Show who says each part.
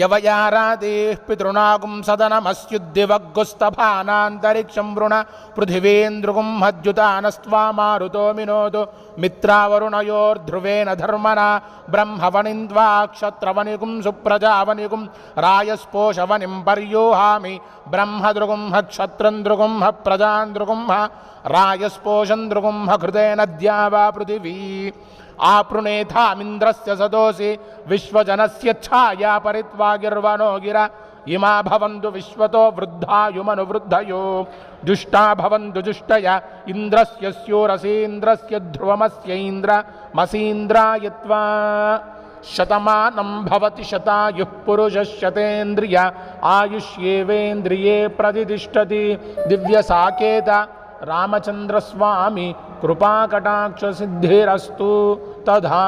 Speaker 1: यवयारादेः पितॄणागुं सदनमस्युद्दिवग्गुस्तभानान्तरिक्षं वृण पृथिवीन्द्रुगुं हद्युतानस्त्वा मारुतो मिनोतु मित्रावरुणयोर्ध्रुवेन धर्मना ब्रह्मवनिन्द्वा क्षत्रवनिगुं सुप्रजावनिगुं रायस्पोषवनिं पर्योहामि ब्रह्मदृगुं ह क्षत्रन्द्रुगुं ह प्रजान्द्रुगुं ह रायस्पोषन्द्रुगुं ह कृतेन द्यावा पृथिवी आपृणेथामिन्द्रस्य सदोषि विश्वजनस्य छाया परित्वागिर्वनो गिरा इमा भवन्तु विश्वतो वृद्धायुमनुवृद्धयो जुष्टा भवन्तु जुष्टय इन्द्रस्य स्योरसीन्द्रस्य ध्रुवमस्य इन्द्रमसीन्द्रायत्वा शतमानं भवति शतायुः पुरुषः शतेन्द्रिय आयुष्येवेन्द्रिये प्रतिष्ठति दिव्यसाकेत रामचंद्रस्वामी कृपाकटाक्ष सिद्धिरस्तु तथा।